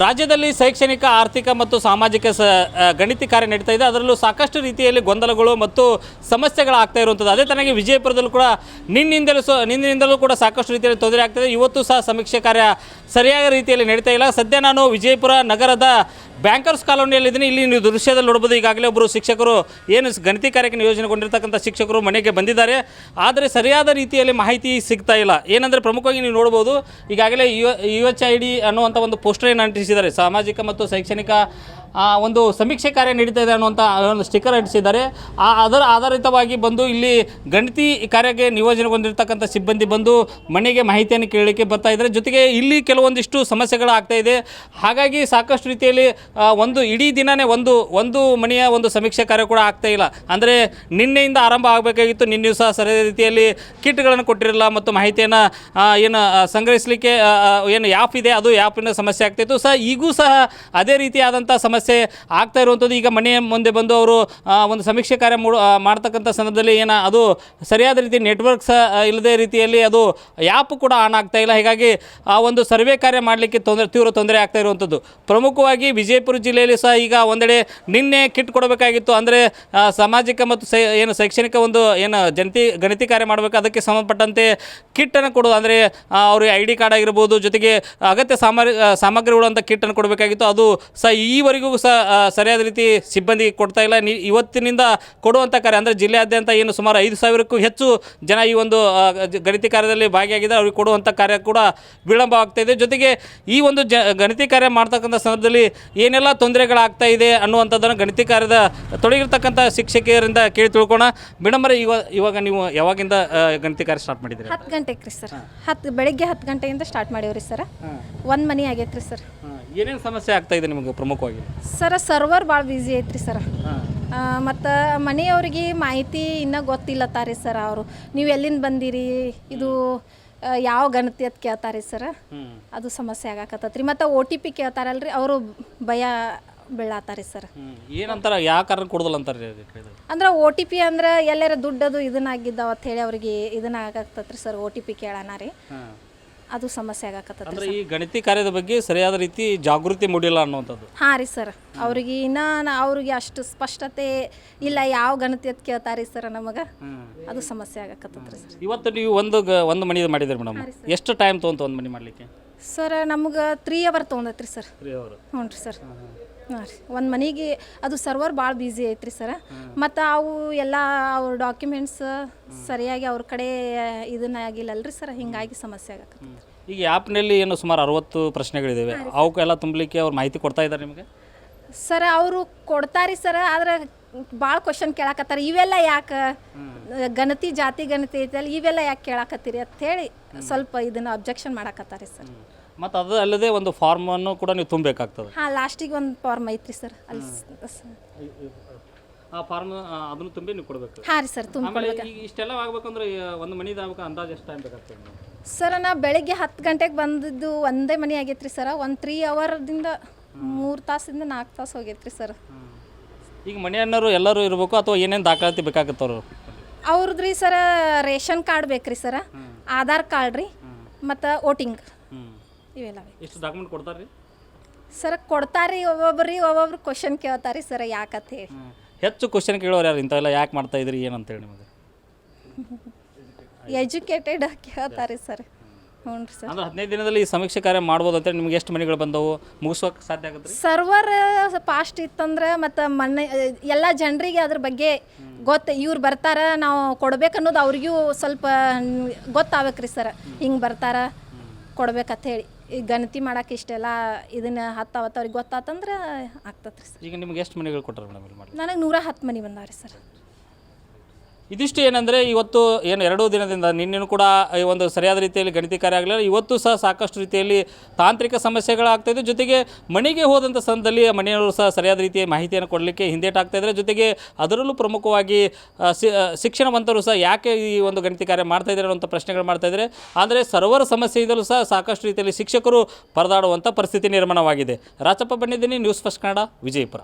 ರಾಜ್ಯದಲ್ಲಿ ಶೈಕ್ಷಣಿಕ ಆರ್ಥಿಕ ಮತ್ತು ಸಾಮಾಜಿಕ ಗಣಿತ ಕಾರ್ಯ ನಡೀತಾ ಇದೆ. ಅದರಲ್ಲೂ ಸಾಕಷ್ಟು ರೀತಿಯಲ್ಲಿ ಗೊಂದಲಗಳು ಮತ್ತು ಸಮಸ್ಯೆಗಳಾಗ್ತಾ ಇರುವಂಥದ್ದು. ಅದೇ ತನಗೆ ವಿಜಯಪುರದಲ್ಲೂ ಕೂಡ ನಿನ್ನಿಂದಲೂ ಕೂಡ ಸಾಕಷ್ಟು ರೀತಿಯಲ್ಲಿ ತೊಂದರೆ ಆಗ್ತಾಯಿದೆ. ಇವತ್ತು ಸಹ ಸಮೀಕ್ಷೆ ಕಾರ್ಯ ಸರಿಯಾದ ರೀತಿಯಲ್ಲಿ ನಡೀತಾ ಇಲ್ಲ. ಸದ್ಯ ನಾನು ವಿಜಯಪುರ ನಗರದ ಬ್ಯಾಂಕರ್ಸ್ ಕಾಲೋನಿಯಲ್ಲಿದ್ದೀನಿ. ಇಲ್ಲಿ ನೀವು ದೃಶ್ಯದಲ್ಲಿ ನೋಡ್ಬೋದು, ಈಗಾಗಲೇ ಒಬ್ಬರು ಶಿಕ್ಷಕರು ಏನು ಗಣಿತ ಕಾರ್ಯಕ್ಕೆ ನಿಯೋಜನೆಗೊಂಡಿರ್ತಕ್ಕಂಥ ಶಿಕ್ಷಕರು ಮನೆಗೆ ಬಂದಿದ್ದಾರೆ. ಆದರೆ ಸರಿಯಾದ ರೀತಿಯಲ್ಲಿ ಮಾಹಿತಿ ಸಿಗ್ತಾ ಇಲ್ಲ. ಏನಂದರೆ ಪ್ರಮುಖವಾಗಿ ನೀವು ನೋಡ್ಬೋದು, ಈಗಾಗಲೇ UHID ಅನ್ನುವಂಥ ಒಂದು ಪೋಸ್ಟರ್ ಅಂಟಿಸಿದ್ದಾರೆ. ಸಾಮಾಜಿಕ ಮತ್ತು ಶೈಕ್ಷಣಿಕ ಒಂದು ಸಮೀಕ್ಷೆ ಕಾರ್ಯ ನಡೀತಾ ಇದೆ ಅನ್ನುವಂಥ ಒಂದು ಸ್ಟಿಕ್ಕರ್ ಅಂಟಿಸಿದ್ದಾರೆ. ಅದರ ಆಧಾರಿತವಾಗಿ ಬಂದು ಇಲ್ಲಿ ಗಣಿತಿ ಕಾರ್ಯಕ್ಕೆ ನಿಯೋಜನೆಗೊಂಡಿರ್ತಕ್ಕಂಥ ಸಿಬ್ಬಂದಿ ಬಂದು ಮನೆಗೆ ಮಾಹಿತಿಯನ್ನು ಕೇಳಲಿಕ್ಕೆ ಬರ್ತಾ ಇದ್ದಾರೆ. ಜೊತೆಗೆ ಇಲ್ಲಿ ಕೆಲವೊಂದಿಷ್ಟು ಸಮಸ್ಯೆಗಳು ಆಗ್ತಾ ಇದೆ. ಹಾಗಾಗಿ ಸಾಕಷ್ಟು ರೀತಿಯಲ್ಲಿ ಒಂದು ಇಡೀ ದಿನವೇ ಒಂದು ಮನೆಯ ಒಂದು ಸಮೀಕ್ಷೆ ಕಾರ್ಯ ಕೂಡ ಆಗ್ತಾ ಇಲ್ಲ. ಅಂದರೆ ನಿನ್ನೆಯಿಂದ ಆರಂಭ ಆಗಬೇಕಾಗಿತ್ತು. ನಿನ್ನೆಯೂ ಸಹ ಸರಿಯಾದ ರೀತಿಯಲ್ಲಿ ಕಿಟ್ಗಳನ್ನು ಕೊಟ್ಟಿರಲಿಲ್ಲ ಮತ್ತು ಮಾಹಿತಿಯನ್ನು ಏನು ಸಂಗ್ರಹಿಸಲಿಕ್ಕೆ ಏನು ಆ್ಯಪ್ ಇದೆ, ಅದು ಆ್ಯಪಿನ ಸಮಸ್ಯೆ ಆಗ್ತಾಯಿತ್ತು. ಈಗೂ ಸಹ ಅದೇ ರೀತಿಯಾದಂಥ ಸಮಸ್ಯೆ ಆಗ್ತಾ ಇರುವಂಥದ್ದು. ಈಗ ಮನೆಯ ಮುಂದೆ ಬಂದು ಅವರು ಒಂದು ಸಮೀಕ್ಷೆ ಕಾರ್ಯ ಮಾಡ್ತಕ್ಕಂಥ ಸಂದರ್ಭದಲ್ಲಿ ಅದು ಸರಿಯಾದ ರೀತಿ ನೆಟ್ವರ್ಕ್ಸ್ ಇಲ್ಲದೇ ರೀತಿಯಲ್ಲಿ ಅದು ಆ್ಯಪ್ ಕೂಡ ಆನ್ ಆಗ್ತಾ ಇಲ್ಲ. ಹೀಗಾಗಿ ಆ ಒಂದು ಸರ್ವೆ ಕಾರ್ಯ ಮಾಡಲಿಕ್ಕೆ ತೀವ್ರ ತೊಂದರೆ ಆಗ್ತಾ ಇರುವಂಥದ್ದು. ಪ್ರಮುಖವಾಗಿ ವಿಜಯಪುರ ಜಿಲ್ಲೆಯಲ್ಲಿ ಸಹ ಈಗ ಒಂದೆಡೆ ನಿನ್ನೆ ಕಿಟ್ ಕೊಡಬೇಕಾಗಿತ್ತು. ಅಂದರೆ ಸಾಮಾಜಿಕ ಮತ್ತು ಶೈಕ್ಷಣಿಕ ಒಂದು ಗಣಿತ ಕಾರ್ಯ ಮಾಡಬೇಕು, ಅದಕ್ಕೆ ಸಂಬಂಧಪಟ್ಟಂತೆ ಕಿಟ್ಟನ್ನು ಕೊಡೋದು. ಅಂದರೆ ಅವ್ರಿಗೆ ID ಕಾರ್ಡ್ ಆಗಿರ್ಬೋದು, ಜೊತೆಗೆ ಅಗತ್ಯ ಸಾಮಗ್ರಿಗಳು ಅಂತ ಕಿಟ್ಟನ್ನು ಕೊಡಬೇಕಾಗಿತ್ತು. ಅದು ಸಹ ಈವರೆಗೂ ಸಹ ಸರಿಯಾದ ರೀತಿ ಸಿಬ್ಬಂದಿ ಕೊಡ್ತಾ ಇಲ್ಲ. ಇವತ್ತಿನಿಂದ ಕೊಡುವಂಥ ಕಾರ್ಯ ಅಂದರೆ ಜಿಲ್ಲೆಯಾದ್ಯಂತ ಏನು ಸುಮಾರು 5,000ಕ್ಕೂ ಹೆಚ್ಚು ಜನ ಈ ಒಂದು ಗಣಿತ ಕಾರ್ಯದಲ್ಲಿ ಭಾಗಿಯಾಗಿದ್ದಾರೆ. ಅವ್ರಿಗೆ ಕೊಡುವಂಥ ಕಾರ್ಯ ಕೂಡ ವಿಳಂಬ ಆಗ್ತಾಯಿದೆ. ಜೊತೆಗೆ ಈ ಒಂದು ಗಣಿತ ಕಾರ್ಯ ಮಾಡ್ತಕ್ಕಂಥ ಸಂದರ್ಭದಲ್ಲಿ ಏನೆಲ್ಲ ತೊಂದರೆಗಳಾಗ್ತಾ ಇದೆ ಅನ್ನುವಂಥದ್ದನ್ನು ಗಣಿತ ಕಾರ್ಯದ ತೊಡಗಿರ್ತಕ್ಕಂಥ ಶಿಕ್ಷಕಿಯರಿಂದ ಕೇಳಿ ತಿಳ್ಕೋಣ. ಮೇಡಮರೇ, ಇವಾಗ ನೀವು ಯಾವಾಗಿಂದ ಗಣಿತ ಕಾರ್ಯ ಸ್ಟಾರ್ಟ್ ಮಾಡಿದ್ದೀರಿ? 10 ಗಂಟೆಗೆ ರೀ ಸರ್. ಬೆಳಗ್ಗೆ 10 ಗಂಟೆಯಿಂದ ಸ್ಟಾರ್ಟ್ ಮಾಡೀವ್ರಿ ಸರ್. 1 ಮನೆ ಆಗೈತೆ ರೀ ಸರ್. ಏನೇನು ಸಮಸ್ಯೆ ಆಗ್ತಾ ಇದೆ ನಿಮಗೆ ಪ್ರಮುಖವಾಗಿ? ಸರ್, ಸರ್ವರ್ ಭಾಳ ಬ್ಯುಸಿ ಐತ್ರಿ ಸರ್. ಮತ್ತು ಮನೆಯವ್ರಿಗೆ ಮಾಹಿತಿ ಇನ್ನೂ ಗೊತ್ತಿಲ್ಲತ್ತಾರಿ ಸರ್. ಅವರು ನೀವು ಎಲ್ಲಿಂದ ಬಂದಿರಿ, ಇದು ಯಾವ ಗಣತಿ ಅಂತ ಕೇಳ್ತಾರೆ ಸರ್. ಅದು ಸಮಸ್ಯೆ ಆಗಾಕತ್ತತ್ರಿ. ಮತ್ತು OTP ಕೇಳ್ತಾರಲ್ರಿ, ಅವರು ಭಯ ಬೀಳಾತಾರಿ ಸರ್. ಏನಂತಾರ, ಯಾವ ಕಾರಣ ಕೊಡೋದಿಲ್ಲ ಅಂತಾರೆ? ಅಂದ್ರೆ OTP ಅಂದ್ರೆ ಎಲ್ಲರ ದುಡ್ಡದು ಇದನ್ನಾಗಿದ್ದಾವ ಅಂತ ಹೇಳಿ ಅವ್ರಿಗೆ ಇದನ್ನ ಆಗಾಕತ್ತತ್ರಿ ಸರ್. OTP ಕೇಳೋಣ ರೀ, ಅದು ಸಮಸ್ಯೆ ಆಗಾಕತ್ತದ. ಅಂದರೆ ಈ ಗಣಿತ ಕಾರ್ಯದ ಬಗ್ಗೆ ಸರಿಯಾದ ರೀತಿ ಜಾಗೃತಿ ಮೂಡಿಲ್ಲ ಅನ್ನುವಂಥದ್ದು. ಹಾಂ ರೀ ಸರ್. ಅವ್ರಿಗೆ ಅವ್ರಿಗೆ ಅಷ್ಟು ಸ್ಪಷ್ಟತೆ ಇಲ್ಲ, ಯಾವ ಗಣಿತ ಅಂತ ಕೇಳ್ತಾರೆ ಸರ್ ನಮಗೆ. ಅದು ಸಮಸ್ಯೆ ಆಗಾಕತ್ತದ್ರಿ ಸರ್. ಇವತ್ತು ನೀವು ಒಂದು ಮನೆ ಮಾಡಿದ್ರಿ ಮೇಡಮ್, ಎಷ್ಟು ಟೈಮ್ ತೊಗೊಂತು ಒಂದು ಮನೆ ಮಾಡಲಿಕ್ಕೆ? ಸರ್, ನಮ್ಗೆ 3 ಅವರ್ ತೊಗೊಂಡೈತ್ರಿ ಸರ್. 3 ಅವರ್? ಹ್ಞೂ ರೀ ಸರ್. ಹಾಂ ರೀ, ಒಂದು ಮನೆಗೆ ಅದು ಸರ್ವರ್ ಭಾಳ ಬ್ಯುಸಿ ಐತ್ರಿ ಸರ್. ಮತ್ತು ಅವು ಎಲ್ಲ ಅವ್ರ ಡಾಕ್ಯುಮೆಂಟ್ಸ್ ಸರಿಯಾಗಿ ಅವ್ರ ಕಡೆ ಇದನ್ನ ಆಗಿಲ್ಲಲ್ರಿ ಸರ್. ಹಿಂಗಾಗಿ ಸಮಸ್ಯೆ ಆಗತ್ತೆ. ಈಗ ಆ್ಯಪ್ನಲ್ಲಿ ಏನು ಸುಮಾರು 60 ಪ್ರಶ್ನೆಗಳಿದ್ದಾವೆ, ಅವಕ್ಕೆಲ್ಲ ತುಂಬಲಿಕ್ಕೆ ಅವ್ರು ಮಾಹಿತಿ ಕೊಡ್ತಾ ಇದ್ದಾರೆ ನಿಮಗೆ? ಸರ್, ಅವರು ಕೊಡ್ತಾರೆ ಸರ್. ಆದ್ರೆ ಭಾಳ ಕ್ವಶನ್ ಕೇಳಾಕತ್ತಾರೆ. ಇವೆಲ್ಲ ಯಾಕೆ ಜಾತಿ ಗಣತಿ ಐತಲ್ಲ, ಇವೆಲ್ಲ ಯಾಕೆ ಕೇಳಾಕತ್ತೀರಿ ಅಂತ ಹೇಳಿ ಸ್ವಲ್ಪ ಇದನ್ನು ಅಬ್ಜೆಕ್ಷನ್ ಮಾಡಾಕತ್ತಾರೆ ಸರ್. ಮತ್ತು ಅದು ಅಲ್ಲದೆ ಒಂದು ಫಾರ್ಮನ್ನು ಕೂಡ ನೀವು ತುಂಬಬೇಕಾಗ್ತದೆ. ಹಾಂ, ಲಾಸ್ಟಿಗೆ ಒಂದು ಫಾರ್ಮ್ ಐತ್ರಿ ಸರ್. ಅಲ್ಲಿ ಆ ಫಾರ್ಮ್ ಅದನ್ನು ತುಂಬಿ ನೀವು ಕೊಡಬೇಕು. ಹಾಂ ರೀ ಸರ್, ಇಷ್ಟೆಲ್ಲ ಆಗ್ಬೇಕಂದ್ರೆ ಒಂದು ಮನೆದು ಆಗ್ಬೇಕು, ಅಂದಾಜು ಎಷ್ಟು ಟೈಮ್ ಬೇಕಾಗ್ತದೆ ಸರ್? ನಾ ಬೆಳಗ್ಗೆ 10 ಗಂಟೆಗೆ ಬಂದಿದ್ದು ಒಂದೇ ಮನೆ ಆಗೈತ್ರಿ ಸರ್. ಒಂದು 3 ಅವರ್ದಿಂದ 3 ತಾಸಿಂದ 4 ತಾಸು ಹೋಗೈತ್ರಿ ಸರ್. ಈಗ ಮನೆಯನ್ನರು ಎಲ್ಲರೂ ಇರಬೇಕು ಅಥವಾ ಏನೇನು ದಾಖಲಾತಿ ಬೇಕಾಗತ್ತವ್ರು? ಅವ್ರದ್ದು ರೀ ಸರ್, ರೇಷನ್ ಕಾರ್ಡ್ ಬೇಕ್ರಿ ಸರ್, ಆಧಾರ್ ಕಾರ್ಡ್ ರೀ, ಮತ್ತು ವೋಟಿಂಗ್, ಇವೆಲ್ಲ. ಎಷ್ಟು ಡಾಕ್ಯುಮೆಂಟ್ ಕೊಡ್ತಾರೆ ರೀ ಸರ್? ಕೊಡ್ತಾರೆ ಒಬ್ಬೊಬ್ರು ಕ್ವಶನ್ ಕೇಳ್ತಾರೆ ಸರ್, ಯಾಕಂತ ಹೇಳಿ. ಹೆಚ್ಚು ಕ್ವಶನ್ ಕೇಳೋರು ಯಾರು? ಇಂಥವೆಲ್ಲ ಯಾಕೆ ಮಾಡ್ತಾ ಇದ್ರಿ ಏನಂತೇಳಿ ನಿಮಗೆ? ಎಜುಕೇಟೆಡ್ ಕೇಳ್ತಾರೆ ಸರ್. ಹ್ಞೂ ರೀ ಸರ್. ಅಂದ್ರೆ 15 ದಿನದಲ್ಲಿ ಈ ಸಮೀಕ್ಷೆ ಕಾರ್ಯ ಮಾಡ್ಬೋದು ಅಂತೇಳಿ ನಿಮ್ಗೆ ಎಷ್ಟು ಮನೆಗಳು ಬಂದವು, ಮುಗಿಸೋಕೆ ಸಾಧ್ಯ ಆಗುತ್ತೆ? ಸರ್ವರ್ ಫಾಸ್ಟ್ ಇತ್ತಂದ್ರೆ ಮತ್ತು ಎಲ್ಲ ಜನರಿಗೆ ಅದ್ರ ಬಗ್ಗೆ ಇವ್ರು ಬರ್ತಾರೆ, ನಾವು ಕೊಡ್ಬೇಕನ್ನೋದು ಅವ್ರಿಗೂ ಸ್ವಲ್ಪ ಗೊತ್ತಾಗಬೇಕ್ರಿ ಸರ್. ಹಿಂಗೆ ಬರ್ತಾರೆ ಕೊಡ್ಬೇಕಂತ ಹೇಳಿ. ಈ ಗಣತಿ ಮಾಡೋಕೆ ಇಷ್ಟೆಲ್ಲ ಇದನ್ನು 10 ಅವ್ರಿಗೆ ಗೊತ್ತಾತಂದ್ರೆ ಆಗ್ತತ್ರಿ ಸರ್. ಈಗ ನಿಮ್ಗೆ ಎಷ್ಟು ಮನೆಗಳು ಕೊಟ್ಟರು ಮೇಡಮ್ ಇಲ್ಲಿ ಮಾಡಿ? ನನಗೆ 110 ಮನೆ ಬಂದಾವ್ರಿ ಸರ್. ಇದಿಷ್ಟು ಏನಂದರೆ ಇವತ್ತು ಏನು 2 ದಿನದಿಂದ ನಿನ್ನೆನೂ ಕೂಡ ಈ ಒಂದು ಸರಿಯಾದ ರೀತಿಯಲ್ಲಿ ಗಣಿತ ಕಾರ್ಯ ಆಗಲಿಲ್ಲ. ಇವತ್ತು ಸಹ ಸಾಕಷ್ಟು ರೀತಿಯಲ್ಲಿ ತಾಂತ್ರಿಕ ಸಮಸ್ಯೆಗಳಾಗ್ತಾಯಿದೆ. ಜೊತೆಗೆ ಮನೆಗೆ ಹೋದಂಥ ಸಂದರ್ಭದಲ್ಲಿ ಮನೆಯವರು ಸಹ ಸರಿಯಾದ ರೀತಿಯ ಮಾಹಿತಿಯನ್ನು ಕೊಡಲಿಕ್ಕೆ ಹಿಂದೇಟಾಗ್ತಾಯಿದ್ದಾರೆ. ಜೊತೆಗೆ ಅದರಲ್ಲೂ ಪ್ರಮುಖವಾಗಿ ಶಿಕ್ಷಣವಂತರು ಸಹ ಯಾಕೆ ಈ ಒಂದು ಗಣಿತ ಕಾರ್ಯ ಮಾಡ್ತಾಯಿದ್ದಾರೆ ಅನ್ನೋಂಥ ಪ್ರಶ್ನೆಗಳು ಮಾಡ್ತಾಯಿದ್ದಾರೆ. ಆದರೆ ಸರ್ವರ್ ಸಮಸ್ಯೆ ಇದ್ದರೂ ಸಹ ಸಾಕಷ್ಟು ರೀತಿಯಲ್ಲಿ ಶಿಕ್ಷಕರು ಪರದಾಡುವಂಥ ಪರಿಸ್ಥಿತಿ ನಿರ್ಮಾಣವಾಗಿದೆ. ರಾಚಪ್ಪ ಬಂದಿದ್ದೀನಿ, ನ್ಯೂಸ್ ಫಸ್ಟ್ ಕನ್ನಡ, ವಿಜಯಪುರ.